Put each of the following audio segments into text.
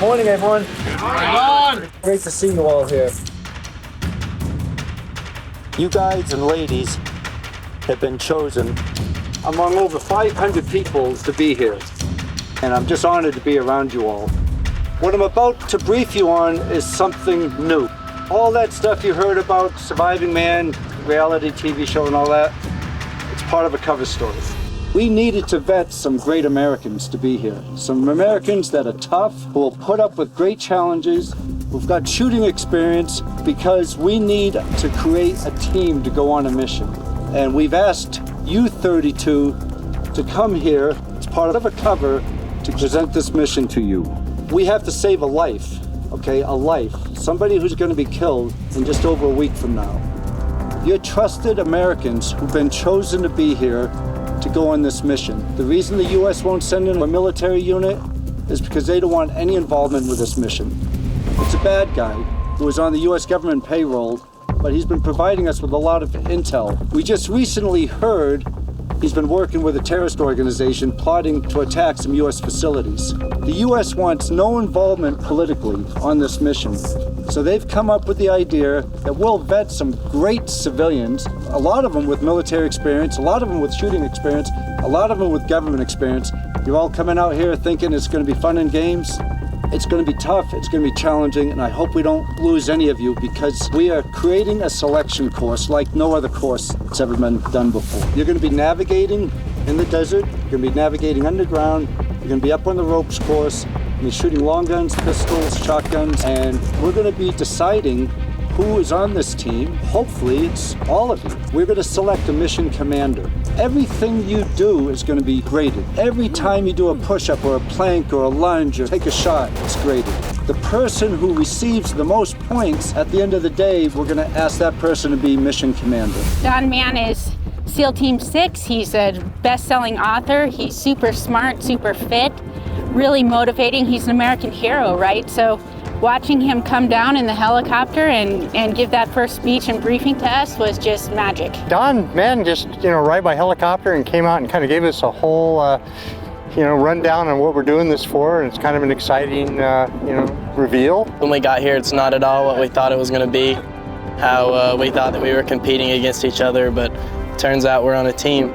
morning, everyone. Good morning. Great to see you all here. You guys and ladies have been chosen among over 500 people to be here. And I'm just honored to be around you all. What I'm about to brief you on is something new. All that stuff you heard about Surviving Man, reality TV show and all that, it's part of a cover story. We needed to vet some great Americans to be here. Some Americans that are tough, who will put up with great challenges, who've got shooting experience, because we need to create a team to go on a mission. And we've asked you 32 to come here as part of a cover to present this mission to you. We have to save a life, okay? A life. Somebody who's going to be killed in just over a week from now. You're trusted Americans who've been chosen to be here to go on this mission. The reason the U.S. won't send in a military unit is because they don't want any involvement with this mission. It's a bad guy who is on the U.S. government payroll, but he's been providing us with a lot of intel. We just recently heard he's been working with a terrorist organization plotting to attack some U.S. facilities. The U.S. wants no involvement politically on this mission. So they've come up with the idea that we'll vet some great civilians, a lot of them with military experience, a lot of them with shooting experience, a lot of them with government experience. You're all coming out here thinking it's going to be fun and games. It's going to be tough, it's going to be challenging, and I hope we don't lose any of you because we are creating a selection course like no other course that's ever been done before. You're going to be navigating in the desert, you're going to be navigating underground, you're going to be up on the ropes course, you're shooting long guns, pistols, shotguns, and we're going to be deciding who is on this team. Hopefully it's all of you. We're going to select a mission commander. Everything you do is going to be graded. Every time you do a push-up or a plank or a lunge or take a shot, it's graded. The person who receives the most points at the end of the day, we're going to ask that person to be mission commander. Don Mann is SEAL Team 6. He's a best-selling author. He's super smart, super fit, really motivating. He's an American hero, right? So watching him come down in the helicopter and give that first speech and briefing to us was just magic. Don Mann just, arrived by helicopter and came out and kind of gave us a whole, rundown on what we're doing this for. And it's kind of an exciting, reveal. When we got here, it's not at all what we thought it was going to be, how we thought that we were competing against each other, but it turns out we're on a team.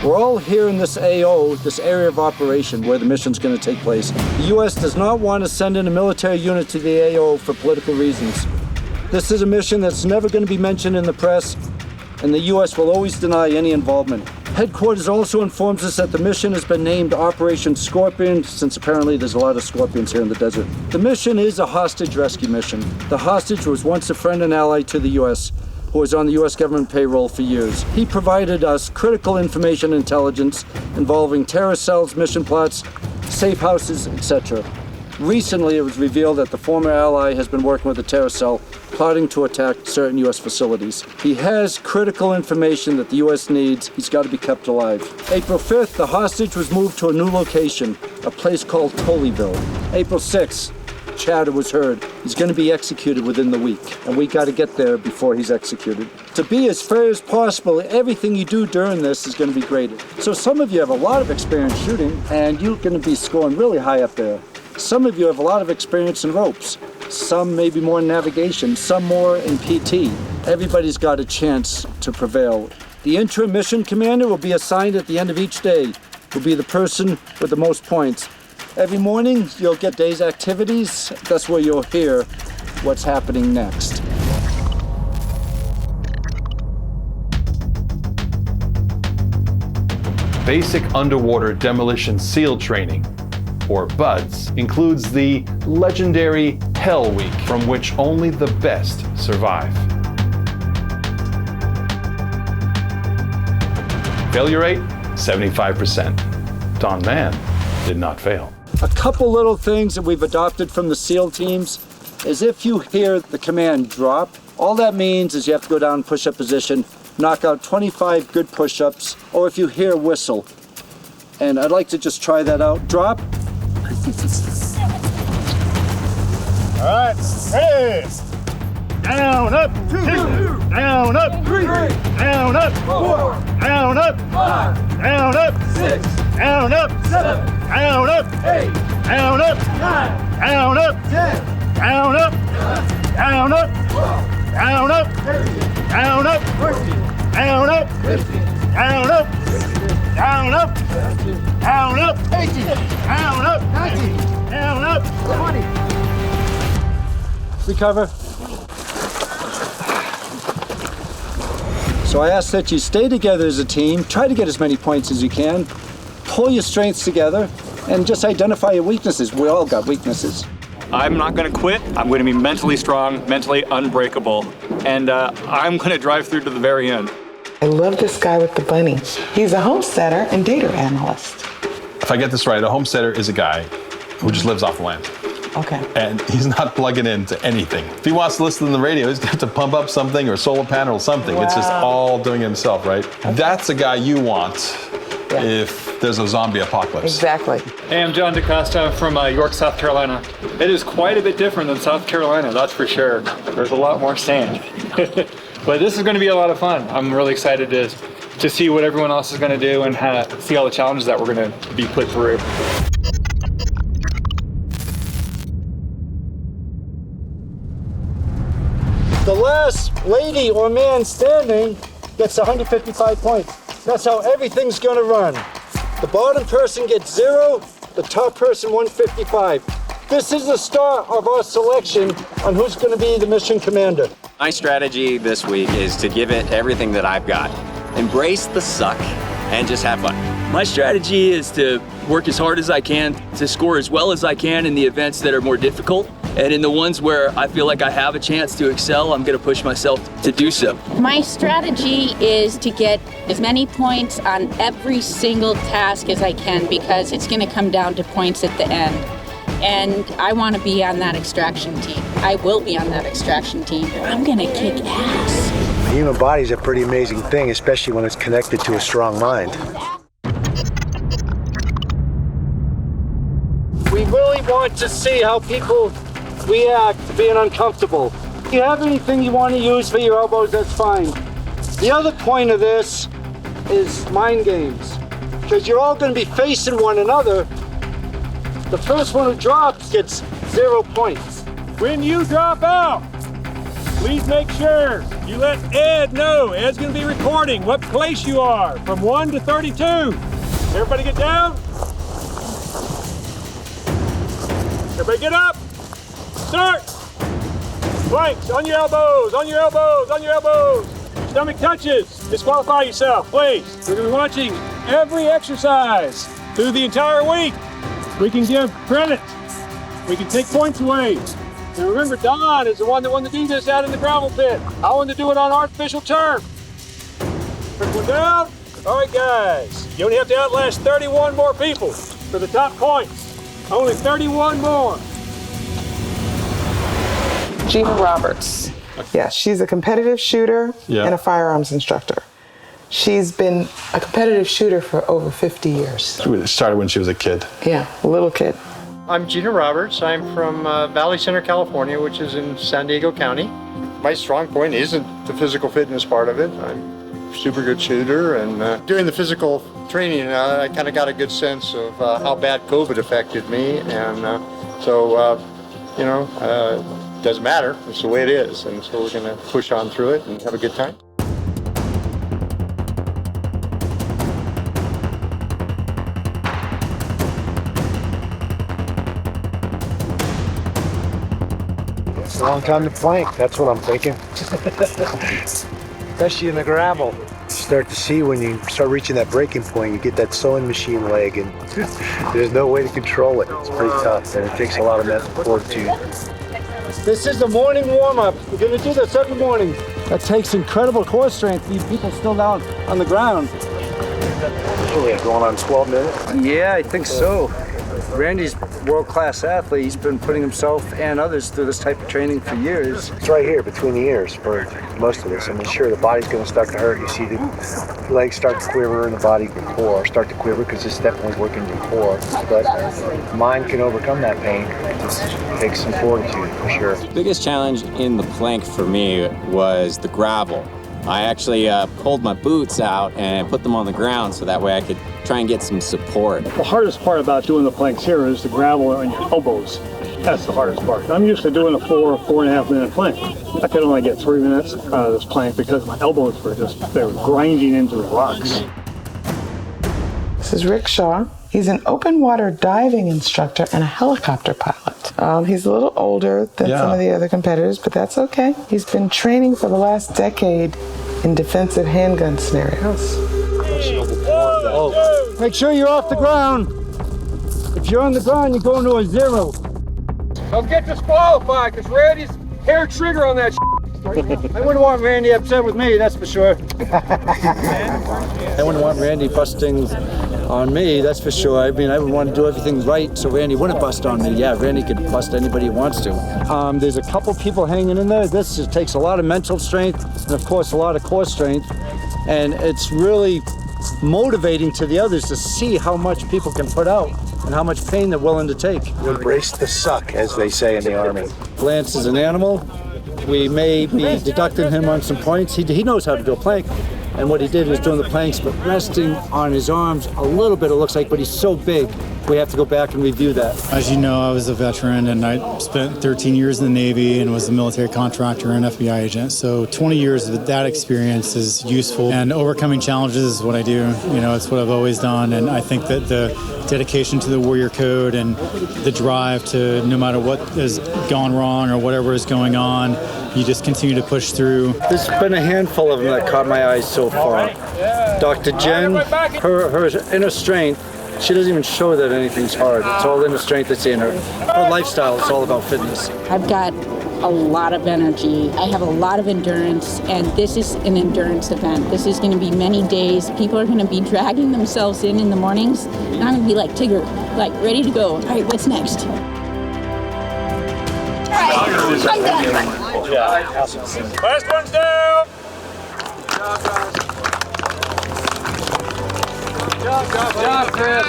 We're all here in this AO, this area of operation where the mission's going to take place. The U.S. does not want to send in a military unit to the AO for political reasons. This is a mission that's never going to be mentioned in the press, and the U.S. will always deny any involvement. Headquarters also informs us that the mission has been named Operation Scorpion, since apparently there's a lot of scorpions here in the desert. The mission is a hostage rescue mission. The hostage was once a friend and ally to the U.S., who was on the U.S. government payroll for years. He provided us critical information intelligence involving terrorist cells, mission plots, safe houses, etc. Recently, it was revealed that the former ally has been working with a terrorist cell, plotting to attack certain U.S. facilities. He has critical information that the U.S. needs. He's got to be kept alive. April 5th, the hostage was moved to a new location, a place called Tullyville. April 6th, chatter was heard. He's going to be executed within the week, and we got to get there before he's executed. To be as fair as possible, everything you do during this is going to be graded. So some of you have a lot of experience shooting, and you're going to be scoring really high up there. Some of you have a lot of experience in ropes. Some maybe more in navigation, some more in PT. Everybody's got a chance to prevail. The interim mission commander will be assigned at the end of each day, will be the person with the most points. Every morning, you'll get day's activities. That's where you'll hear what's happening next. Basic Underwater Demolition SEAL Training, or BUDS, includes the legendary Hell Week, from which only the best survive. Failure rate, 75%. Don Mann did not fail. A couple little things that we've adopted from the SEAL teams is if you hear the command drop, all that means is you have to go down in push-up position, knock out 25 good push-ups, or if you hear whistle. And I'd like to just try that out. Drop. All right, ready. Down, up, 2, down, up, 3, down, up, 4, down, up, 5, down, up, 6, down, up, 7, down, up, 8, down, up, 9, down, up, 10, down, up, down, up, down, up, down, up, down, up, down, up, down, up, down, up, 18, down, up, 19, down, up, 20. Recover. So I ask that you stay together as a team, try to get as many points as you can, pull your strengths together, and just identify your weaknesses. We all got weaknesses. I'm not going to quit. I'm going to be mentally strong, mentally unbreakable, and I'm going to drive through to the very end. I love this guy with the bunny. He's a homesteader and data analyst. If I get this right, a homesteader is a guy who just lives off the land. Okay. And he's not plugging into anything. If he wants to listen to the radio, he's got to pump up something or solar panel or something. Wow. It's just all doing it himself, right? Okay. That's a guy you want if there's a zombie apocalypse. Exactly. Hey, I'm John DaCosta from York, South Carolina. It is quite a bit different than South Carolina, that's for sure. There's a lot more sand. But this is going to be a lot of fun. I'm really excited to see what everyone else is going to do and see all the challenges that we're going to be put through. The last lady or man standing gets 155 points. That's how everything's going to run. The bottom person gets 0, the top person 155. This is the start of our selection on who's going to be the mission commander. My strategy this week is to give it everything that I've got. Embrace the suck and just have fun. My strategy is to work as hard as I can to score as well as I can in the events that are more difficult. And in the ones where I feel like I have a chance to excel, I'm going to push myself to do so. My strategy is to get as many points on every single task as I can because it's going to come down to points at the end. And I want to be on that extraction team. I will be on that extraction team. I'm going to kick ass. The human body is a pretty amazing thing, especially when it's connected to a strong mind. We really want to see how people react to being uncomfortable. If you have anything you want to use for your elbows, that's fine. The other point of this is mind games, because you're all going to be facing one another. The first one who drops gets 0 points. When you drop out, please make sure you let Ed know. Ed's going to be recording what place you are from 1 to 32. Everybody get down. Everybody get up. Start. Planks on your elbows, on your elbows, on your elbows. Stomach touches. Disqualify yourself, please. We're going to be watching every exercise through the entire week. We can give credit. We can take points away. And remember, Don is the one that wanted to do this out in the gravel pit. I wanted to do it on artificial turf. Quick one down. All right, guys. You only have to outlast 31 more people for the top points. Only 31 more. Gina Roberts. Yeah, she's a competitive shooter and a firearms instructor. She's been a competitive shooter for over 50 years. She started when she was a kid. Yeah, a little kid. I'm Gina Roberts. I'm from Valley Center, California, which is in San Diego County. My strong point isn't the physical fitness part of it. I'm a super good shooter, and during the physical training, I kind of got a good sense of how bad COVID affected me, and doesn't matter. It's the way it is, and so we're going to push on through it and have a good time. It's a long time to plank, that's what I'm thinking. Especially in the gravel. start to see when you start reaching that breaking point, you get that sewing machine leg, and there's no way to control it. It's pretty tough, and it takes a lot of mental fortitude. This is the morning warm-up. We're gonna do this every morning. That takes incredible core strength. These people still down on the ground. Going on 12 minutes? Yeah, I think so. Randy's a world-class athlete. He's been putting himself and others through this type of training for years. It's right here between the ears for most of this. I mean, sure, the body's going to start to hurt. You see the legs start to quiver and the body, the core start to quiver because it's definitely working your core. But the mind can overcome that pain. It just takes some fortitude for sure. The biggest challenge in the plank for me was the gravel. I actually pulled my boots out and put them on the ground so that way I could try and get some support. The hardest part about doing the planks here is the gravel on your elbows. That's the hardest part. I'm used to doing a 4.5 minute plank. I could only get 3 minutes out of this plank because my elbows were they were grinding into the rocks. This is Rick Shaw. He's an open water diving instructor and a helicopter pilot. He's a little older than some of the other competitors, but that's okay. He's been training for the last decade in defensive handgun scenarios. Make sure you're off the ground. If you're on the ground, you're going to a 0. Don't get disqualified because Randy's hair trigger on that I wouldn't want Randy upset with me, that's for sure. I wouldn't want Randy busting on me, that's for sure. I mean, I would want to do everything right so Randy wouldn't bust on me. Yeah, Randy could bust anybody he wants to. There's a couple people hanging in there. This just takes a lot of mental strength and, of course, a lot of core strength. And it's really motivating to the others to see how much people can put out and how much pain they're willing to take. You embrace the suck, as they say in the Army. Lance is an animal. We may be deducting him on some points. He knows how to do a plank. And what he did was doing the planks, but resting on his arms a little bit, it looks like, but he's so big, we have to go back and review that. As you know, I was a veteran and I spent 13 years in the Navy and was a military contractor and FBI agent. So 20 years of that experience is useful, and overcoming challenges is what I do. You know, it's what I've always done. And I think that the dedication to the Warrior Code and the drive to, no matter what has gone wrong or whatever is going on, you just continue to push through. There's been a handful of them that caught my eyes so far. Dr. Jen, her inner strength, she doesn't even show that anything's hard. It's all inner strength that's in her. Her lifestyle is all about fitness. I've got a lot of energy. I have a lot of endurance, and this is an endurance event. This is going to be many days. People are going to be dragging themselves in the mornings, and I'm going to be like Tigger, like ready to go. All right, what's next? All right, I'm done. Last one's down. Good job, Chris.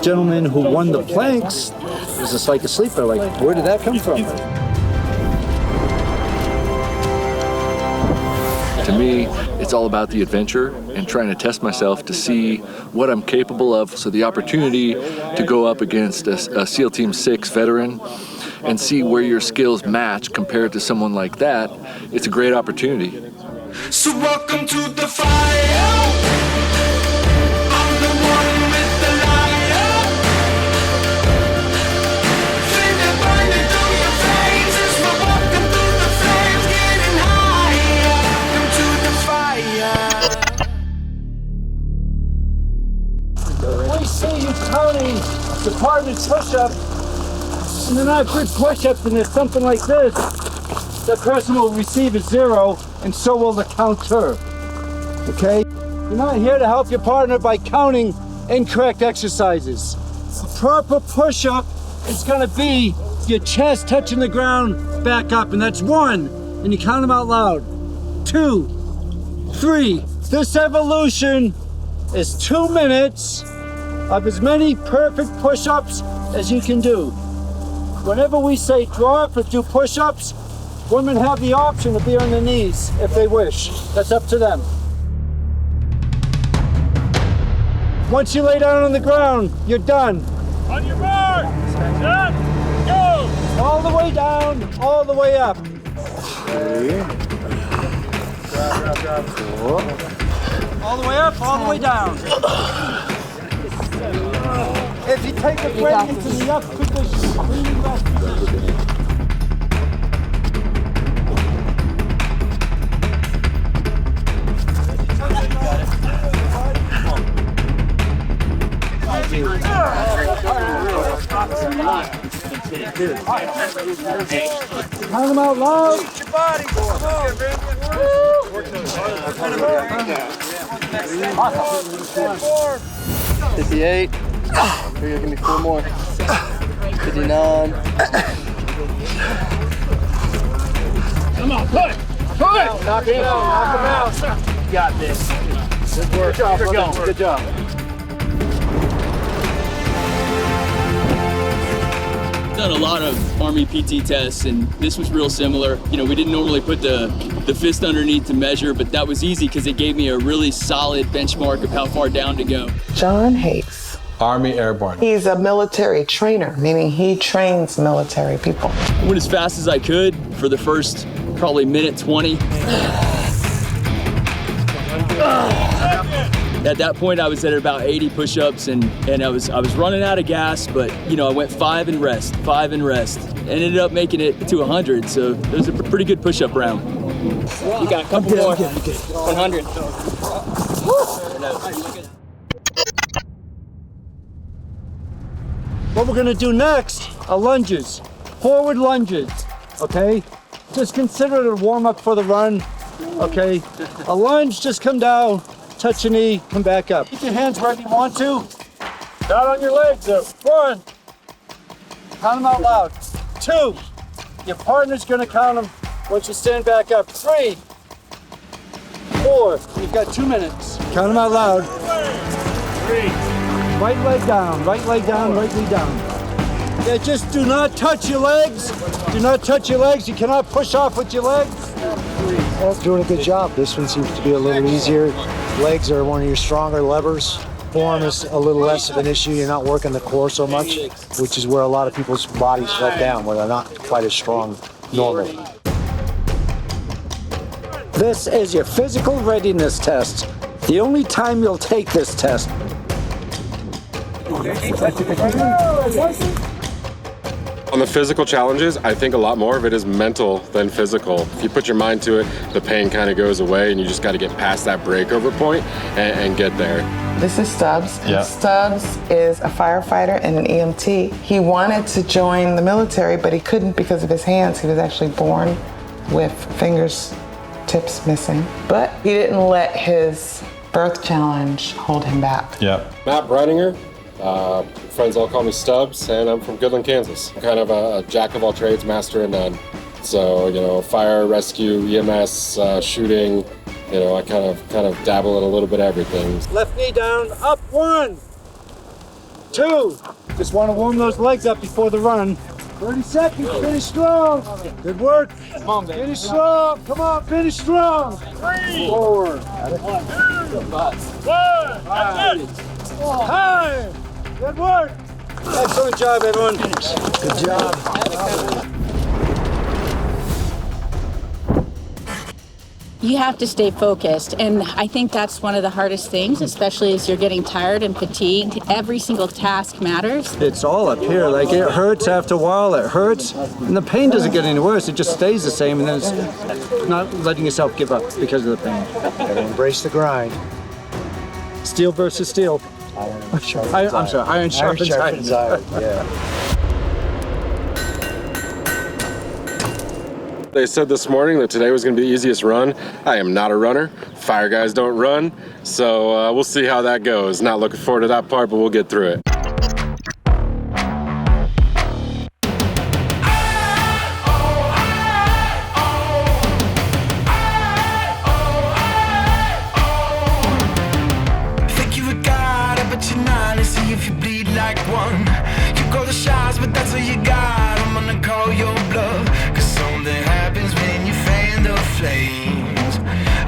Gentleman who won the planks was just like a sleeper. Like, where did that come from? To me, it's all about the adventure and trying to test myself to see what I'm capable of. So the opportunity to go up against a SEAL Team 6 veteran and see where your skills match compared to someone like that, it's a great opportunity. So welcome to the fire. I'm the one with the liar. Feel it burning through your veins as we're walking through the flames, getting higher. Welcome to the fire. We see you counting department push-ups, and they're not good push-ups, and there's something like this. That person will receive a 0, and so will the counter. Okay? You're not here to help your partner by counting incorrect exercises. A proper push-up is gonna be your chest touching the ground, back up, and that's 1, and you count them out loud. 2, 3. This evolution is 2 minutes of as many perfect push-ups as you can do. Whenever we say drop or do push-ups, women have the option to be on their knees if they wish. That's up to them. Once you lay down on the ground, you're done. On your mark, set, go! All the way down, all the way up. 3. All the way up, all the way down. If you take a break into the up position, really rest. Count them out loud. 58. Here, give me 4 more. 59. Come on, push! Knock him out. You got this. Good work. Good job, brother. Good job. Done a lot of Army PT tests, and this was real similar. You know, we didn't normally put the fist underneath to measure, but that was easy because it gave me a really solid benchmark of how far down to go. John Hakes. Army Airborne. He's a military trainer, meaning he trains military people. I went as fast as I could for the first probably minute 20. At that point, I was at about 80 push-ups, and I was running out of gas, but you know, I went 5 and rest, and ended up making it to 100. So it was a pretty good push-up round. You got a couple more. 100. What we're gonna do next are lunges, forward lunges, okay? Just consider it a warm-up for the run, okay? A lunge, just come down, touch your knee, come back up. Keep your hands wherever you want to. Down on your legs there. 1. Count them out loud. 2. Your partner's gonna count them once you stand back up. 3. 4. You've got 2 minutes. Count them out loud. 3. Right leg down, right leg down, right leg down. Yeah, just do not touch your legs. Do not touch your legs. You cannot push off with your legs. Well, doing a good job. This one seems to be a little easier. Legs are one of your stronger levers. Form is a little less of an issue. You're not working the core so much, which is where a lot of people's bodies let down, where they're not quite as strong normally. This is your physical readiness test. The only time you'll take this test. On the physical challenges, I think a lot more of it is mental than physical. If you put your mind to it, the pain kind of goes away, and you just got to get past that breakover point and get there. This is Stubbs. Yeah. Stubbs is a firefighter and an EMT. He wanted to join the military, but he couldn't because of his hands. He was actually born with fingers tips missing. But he didn't let his birth challenge hold him back. Yeah. Matt Breininger. Friends all call me Stubbs, and I'm from Goodland, Kansas. I'm kind of a jack of all trades, master of none. So, you know, fire, rescue, EMS, shooting, you know, I kind of dabble in a little bit of everything. Left knee down, up. 1, 2. Just want to warm those legs up before the run. 30 seconds, finish strong. Good work. Come on, baby. Finish strong. Come on, finish strong. 3. 4. 1. That's it. 5. Good work. Excellent job, everyone. Good job. You have to stay focused, and I think that's one of the hardest things, especially as you're getting tired and fatigued. Every single task matters. It's all up here. Like, it hurts after a while. It hurts, and the pain doesn't get any worse. It just stays the same, and then it's not letting yourself give up because of the pain. Gotta embrace the grind. Steel versus steel. Iron sharpens I'm sorry, iron sharpens iron. Yeah. They said this morning that today was going to be the easiest run. I am not a runner. Fire guys don't run. So we'll see how that goes. Not looking forward to that part, but we'll get through it. Think you a god, but you're not. Let's see if you bleed like one. You call the shots, but that's all you got. I'm gonna call your bluff, 'cause something happens when you fan the flames.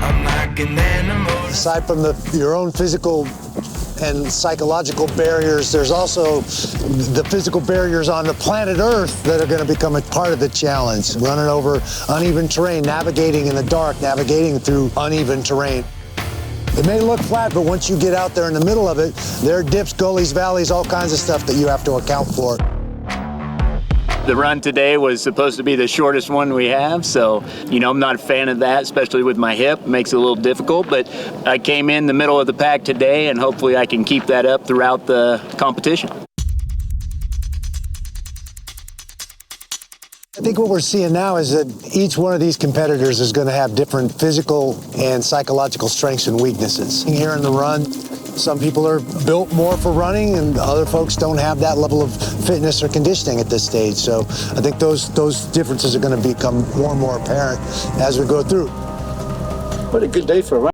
I'm like an animal. Aside from your own physical and psychological barriers, there's also the physical barriers on the planet Earth that are going to become a part of the challenge. Running over uneven terrain, navigating in the dark, navigating through uneven terrain. It may look flat, but once you get out there in the middle of it, there are dips, gullies, valleys, all kinds of stuff that you have to account for. The run today was supposed to be the shortest one we have, so, you know, I'm not a fan of that, especially with my hip. It makes it a little difficult, but I came in the middle of the pack today, and hopefully I can keep that up throughout the competition. I think what we're seeing now is that each one of these competitors is going to have different physical and psychological strengths and weaknesses. Here in the run, some people are built more for running and other folks don't have that level of fitness or conditioning at this stage. So I think those differences are going to become more and more apparent as we go through. What a good day for a run.